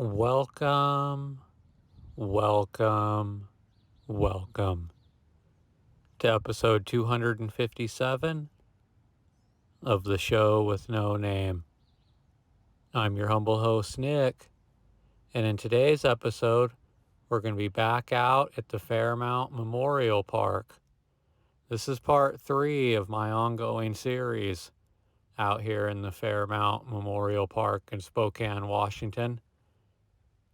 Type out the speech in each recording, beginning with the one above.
Welcome, welcome, welcome to episode 257 of the show with no name. I'm your humble host, Nick, and in today's episode, we're going to be back out at the Fairmount Memorial Park. This is part 3 of my ongoing series out here in the Fairmount Memorial Park in Spokane, Washington.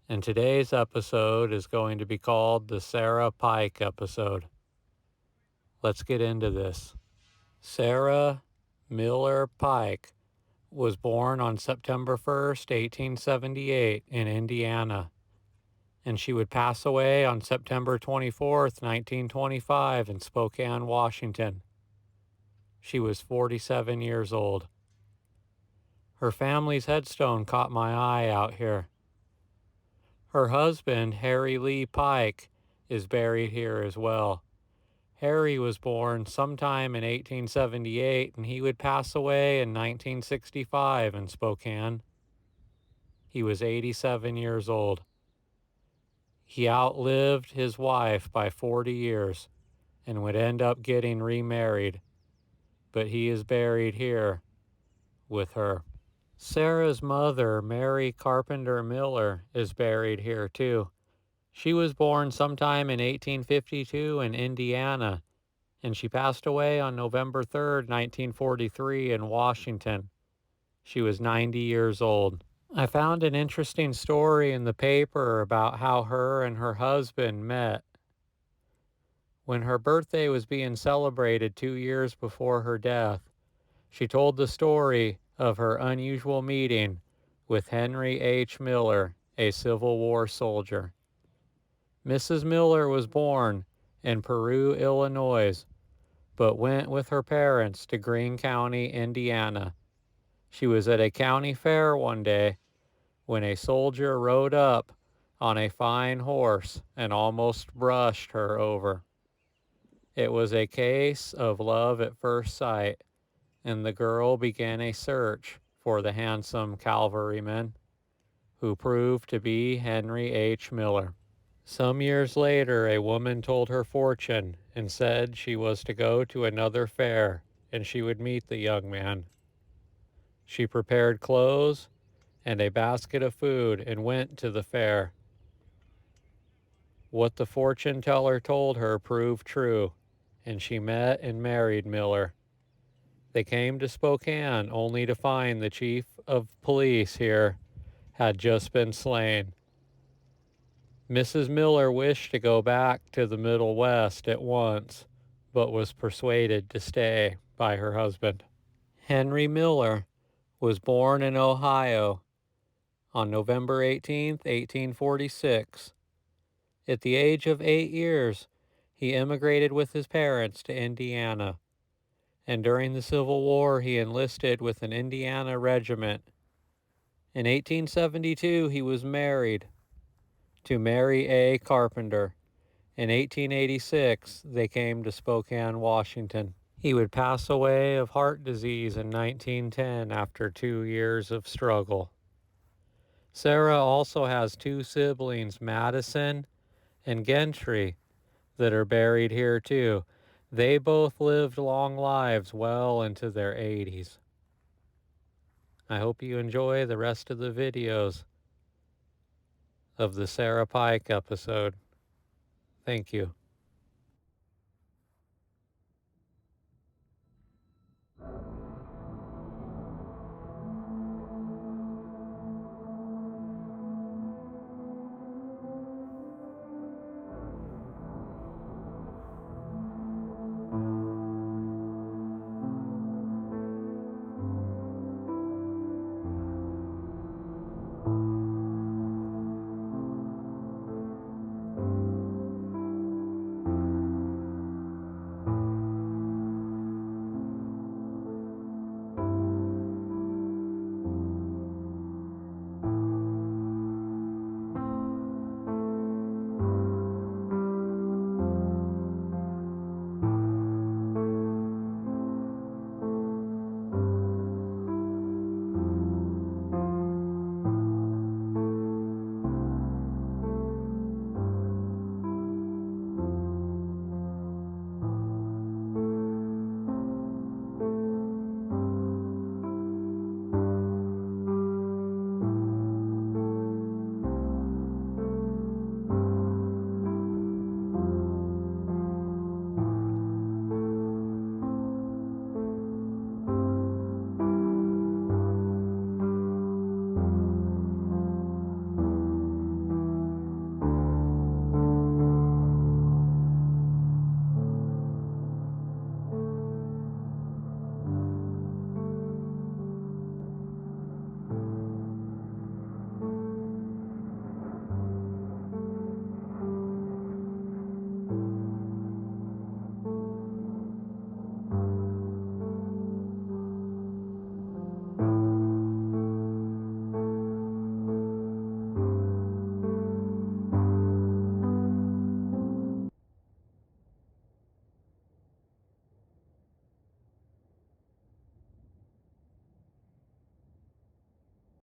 And today's episode is going to be called the Sarah Pike episode. Let's get into this. Sarah Miller Pike was born on September 1st, 1878 in Indiana, and she would pass away on September 24th, 1925 in Spokane, Washington. She was 47 years old. Her family's headstone caught my eye out here. Her husband, Harry Lee Pike, is buried here as well. Harry was born sometime in 1878, and he would pass away in 1965 in Spokane. He was 87 years old. He outlived his wife by 40 years and would end up getting remarried, but he is buried here with her. Sarah's mother, Mary Carpenter Miller, is buried here too. She was born sometime in 1852 in Indiana, and she passed away on November 3rd, 1943 in Washington. She was 90 years old. I found an interesting story in the paper about how her and her husband met. When her birthday was being celebrated 2 years before her death, she told the story of her unusual meeting with Henry H. Miller, a Civil War soldier. Mrs. Miller was born in Peru, Illinois, but went with her parents to Greene County, Indiana. She was at a county fair one day when a soldier rode up on a fine horse and almost brushed her over. It was a case of love at first sight, and the girl began a search for the handsome cavalryman, who proved to be Henry H. Miller. Some years later, a woman told her fortune and said she was to go to another fair and she would meet the young man. She prepared clothes and a basket of food and went to the fair. What the fortune teller told her proved true, and she met and married Miller. They came to Spokane only to find the chief of police here had just been slain. Mrs. Miller wished to go back to the Middle West at once, but was persuaded to stay by her husband. Henry Miller was born in Ohio on November 18th, 1846. At the age of 8 years, he immigrated with his parents to Indiana, and during the Civil War he enlisted with an Indiana regiment. In 1872, he was married to Mary A. Carpenter. In 1886, they came to Spokane, Washington. He would pass away of heart disease in 1910 after 2 years of struggle. Sarah also has 2 siblings, Madison and Gentry, that are buried here too. They both lived long lives well into their 80s. I hope you enjoy the rest of the videos of the Sarah Pike episode. Thank you.